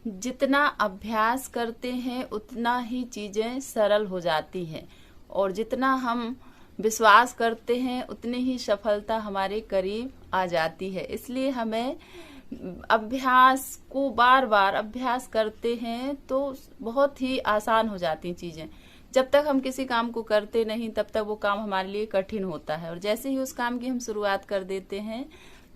जितना अभ्यास करते हैं उतना ही चीजें सरल हो जाती हैं, और जितना हम विश्वास करते हैं उतनी ही सफलता हमारे करीब आ जाती है। इसलिए हमें अभ्यास को बार बार अभ्यास करते हैं तो बहुत ही आसान हो जाती चीजें। जब तक हम किसी काम को करते नहीं तब तक वो काम हमारे लिए कठिन होता है, और जैसे ही उस काम की हम शुरुआत कर देते हैं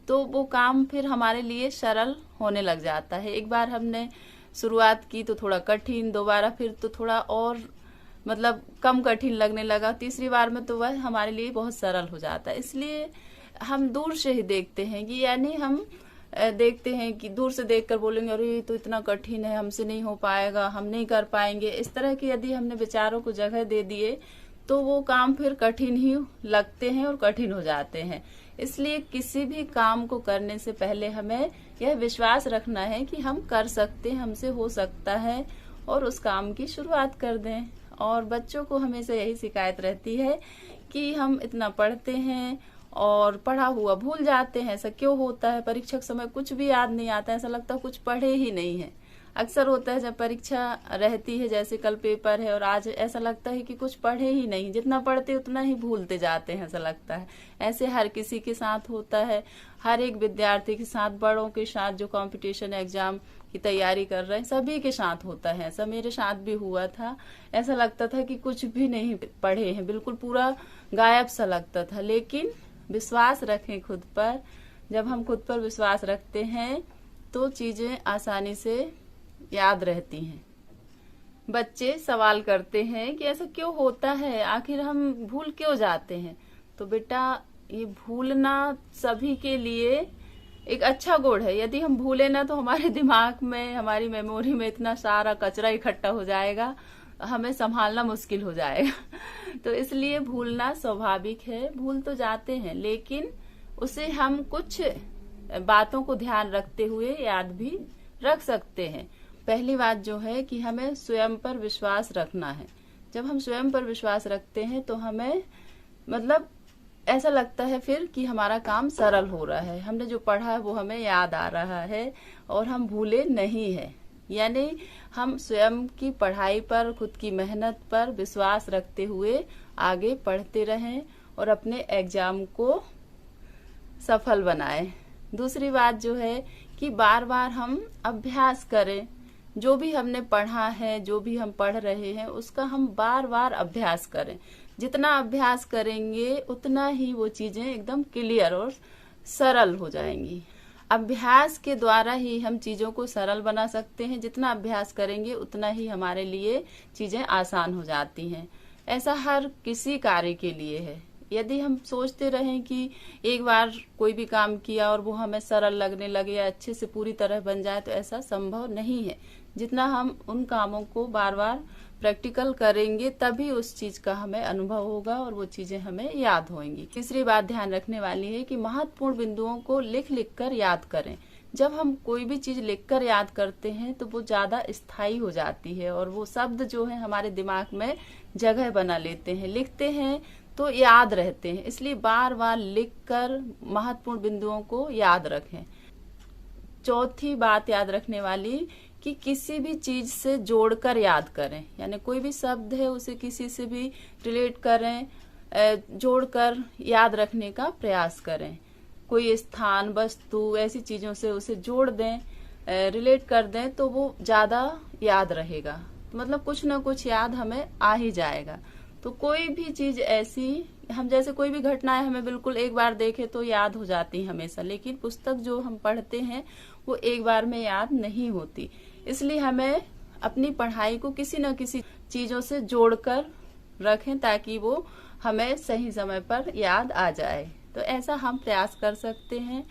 तो वो काम फिर हमारे लिए सरल होने लग जाता है। एक बार हमने शुरुआत की तो थोड़ा कठिन, दोबारा फिर तो थोड़ा और मतलब कम कठिन लगने लगा, तीसरी बार में तो वह हमारे लिए बहुत सरल हो जाता है। इसलिए हम दूर से ही देखते हैं कि यानी हम देखते हैं कि दूर से देखकर बोलेंगे अरे ये तो इतना कठिन है, हमसे नहीं हो पाएगा, हम नहीं कर पाएंगे। इस तरह की यदि हमने विचारों को जगह दे दिए तो वो काम फिर कठिन ही लगते हैं और कठिन हो जाते हैं। इसलिए किसी भी काम को करने से पहले हमें यह विश्वास रखना है कि हम कर सकते हैं, हमसे हो सकता है, और उस काम की शुरुआत कर दें। और बच्चों को हमेशा यही शिकायत रहती है कि हम इतना पढ़ते हैं और पढ़ा हुआ भूल जाते हैं। ऐसा क्यों होता है? परीक्षा के समय कुछ भी याद नहीं आता, ऐसा लगता है कुछ पढ़े ही नहीं है। अक्सर होता है जब परीक्षा रहती है, जैसे कल पेपर है और आज ऐसा लगता है कि कुछ पढ़े ही नहीं, जितना पढ़ते उतना ही भूलते जाते हैं, ऐसा लगता है। ऐसे हर किसी के साथ होता है, हर एक विद्यार्थी के साथ, बड़ों के साथ, जो कंपटीशन एग्जाम की तैयारी कर रहे हैं सभी के साथ होता है। ऐसा मेरे साथ भी हुआ था। ऐसा लगता था कि कुछ भी नहीं पढ़े हैं, बिल्कुल पूरा गायब सा लगता था। लेकिन विश्वास रखें खुद पर। जब हम खुद पर विश्वास रखते हैं तो चीजें आसानी से याद रहती हैं। बच्चे सवाल करते हैं कि ऐसा क्यों होता है, आखिर हम भूल क्यों जाते हैं? तो बेटा, ये भूलना सभी के लिए एक अच्छा गुण है। यदि हम भूले ना तो हमारे दिमाग में, हमारी मेमोरी में इतना सारा कचरा इकट्ठा हो जाएगा, हमें संभालना मुश्किल हो जाएगा। तो इसलिए भूलना स्वाभाविक है। भूल तो जाते हैं, लेकिन उसे हम कुछ बातों को ध्यान रखते हुए याद भी रख सकते हैं। पहली बात जो है कि हमें स्वयं पर विश्वास रखना है। जब हम स्वयं पर विश्वास रखते हैं तो हमें मतलब ऐसा लगता है फिर कि हमारा काम सरल हो रहा है, हमने जो पढ़ा है वो हमें याद आ रहा है और हम भूले नहीं है। यानी हम स्वयं की पढ़ाई पर, खुद की मेहनत पर विश्वास रखते हुए आगे पढ़ते रहें और अपने एग्जाम को सफल बनाएं। दूसरी बात जो है कि बार बार हम अभ्यास करें। जो भी हमने पढ़ा है, जो भी हम पढ़ रहे हैं, उसका हम बार बार अभ्यास करें। जितना अभ्यास करेंगे उतना ही वो चीजें एकदम क्लियर और सरल हो जाएंगी। अभ्यास के द्वारा ही हम चीजों को सरल बना सकते हैं। जितना अभ्यास करेंगे उतना ही हमारे लिए चीजें आसान हो जाती हैं। ऐसा हर किसी कार्य के लिए है। यदि हम सोचते रहें कि एक बार कोई भी काम किया और वो हमें सरल लगने लगे या अच्छे से पूरी तरह बन जाए, तो ऐसा संभव नहीं है। जितना हम उन कामों को बार बार प्रैक्टिकल करेंगे तभी उस चीज का हमें अनुभव होगा और वो चीजें हमें याद होंगी। तीसरी बात ध्यान रखने वाली है कि महत्वपूर्ण बिंदुओं को लिख लिख कर याद करें। जब हम कोई भी चीज लिखकर याद करते हैं तो वो ज्यादा स्थायी हो जाती है और वो शब्द जो है हमारे दिमाग में जगह बना लेते हैं। लिखते हैं तो याद रहते हैं, इसलिए बार बार लिखकर महत्वपूर्ण बिंदुओं को याद रखें। चौथी बात याद रखने वाली कि किसी भी चीज से जोड़कर याद करें। यानी कोई भी शब्द है उसे किसी से भी रिलेट करें, जोड़कर याद रखने का प्रयास करें। कोई स्थान, वस्तु, ऐसी चीजों से उसे जोड़ दें, रिलेट कर दें तो वो ज्यादा याद रहेगा। मतलब कुछ ना कुछ याद हमें आ ही जाएगा। तो कोई भी चीज ऐसी, हम जैसे कोई भी घटनाएं हमें बिल्कुल एक बार देखे तो याद हो जाती हमेशा, लेकिन पुस्तक जो हम पढ़ते हैं वो एक बार में याद नहीं होती। इसलिए हमें अपनी पढ़ाई को किसी न किसी चीजों से जोड़कर रखें ताकि वो हमें सही समय पर याद आ जाए। तो ऐसा हम प्रयास कर सकते हैं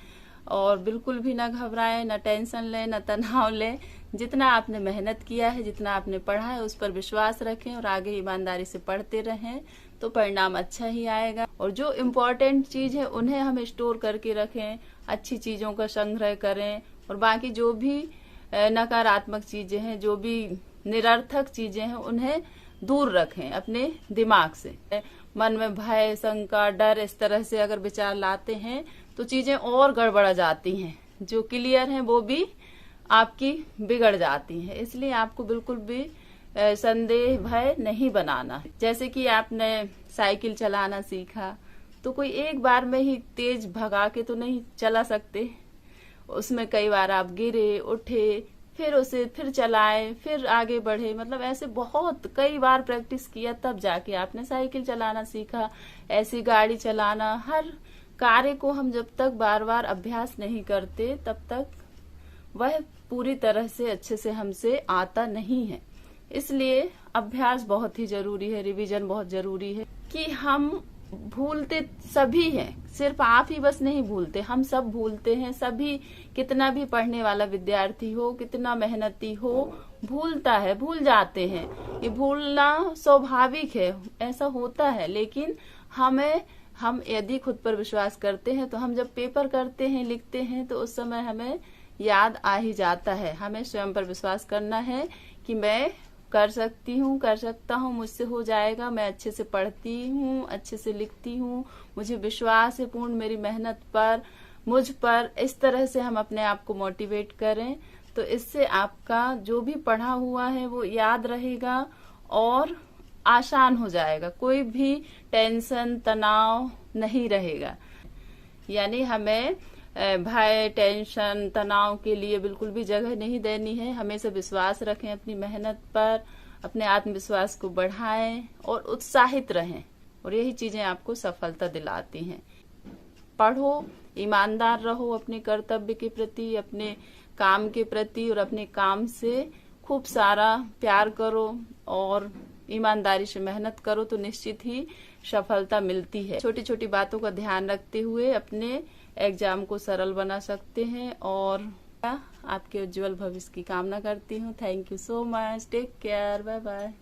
और बिल्कुल भी ना घबराएं, ना टेंशन लें, ना तनाव लें। जितना आपने मेहनत किया है, जितना आपने पढ़ा है, उस पर विश्वास रखें और आगे ईमानदारी से पढ़ते रहें तो परिणाम अच्छा ही आएगा। और जो इम्पोर्टेंट चीज है उन्हें हम स्टोर करके रखें, अच्छी चीजों का संग्रह करें और बाकी जो भी नकारात्मक चीजें हैं, जो भी निरर्थक चीजें हैं, उन्हें दूर रखें अपने दिमाग से। मन में भय, शंका, डर इस तरह से अगर विचार लाते हैं तो चीजें और गड़बड़ा जाती हैं। जो क्लियर हैं वो भी आपकी बिगड़ जाती हैं। इसलिए आपको बिल्कुल भी संदेह भय नहीं बनाना। जैसे कि आपने साइकिल चलाना सीखा तो कोई एक बार में ही तेज भगा के तो नहीं चला सकते। उसमें कई बार आप गिरे, उठे, फिर उसे फिर चलाए, फिर आगे बढ़े, मतलब ऐसे बहुत कई बार प्रैक्टिस किया तब जाके आपने साइकिल चलाना सीखा। ऐसी गाड़ी चलाना, हर कार्य को हम जब तक बार बार अभ्यास नहीं करते तब तक वह पूरी तरह से अच्छे से हमसे आता नहीं है। इसलिए अभ्यास बहुत ही जरूरी है, रिवीजन बहुत जरूरी है। कि हम भूलते सभी हैं, सिर्फ आप ही बस नहीं भूलते, हम सब भूलते हैं। सभी, कितना भी पढ़ने वाला विद्यार्थी हो, कितना मेहनती हो, भूलता है, भूल जाते हैं। ये भूलना स्वाभाविक है, ऐसा होता है। लेकिन हम यदि खुद पर विश्वास करते हैं तो हम जब पेपर करते हैं, लिखते हैं, तो उस समय हमें याद आ ही जाता है। हमें स्वयं पर विश्वास करना है कि मैं कर सकती हूँ, कर सकता हूँ, मुझसे हो जाएगा, मैं अच्छे से पढ़ती हूँ, अच्छे से लिखती हूँ, मुझे विश्वास है पूर्ण मेरी मेहनत पर, मुझ पर। इस तरह से हम अपने आप को मोटिवेट करें तो इससे आपका जो भी पढ़ा हुआ है वो याद रहेगा और आसान हो जाएगा। कोई भी टेंशन, तनाव नहीं रहेगा। यानी हमें भय, टेंशन, तनाव के लिए बिल्कुल भी जगह नहीं देनी है। हमेशा विश्वास रखें अपनी मेहनत पर, अपने आत्मविश्वास को बढ़ाएं और उत्साहित रहें, और यही चीजें आपको सफलता दिलाती हैं। पढ़ो, ईमानदार रहो अपने कर्तव्य के प्रति, अपने काम के प्रति, और अपने काम से खूब सारा प्यार करो और ईमानदारी से मेहनत करो तो निश्चित ही सफलता मिलती है। छोटी छोटी बातों का ध्यान रखते हुए अपने एग्जाम को सरल बना सकते हैं, और आपके उज्जवल भविष्य की कामना करती हूँ। Thank you so much, take care, bye bye.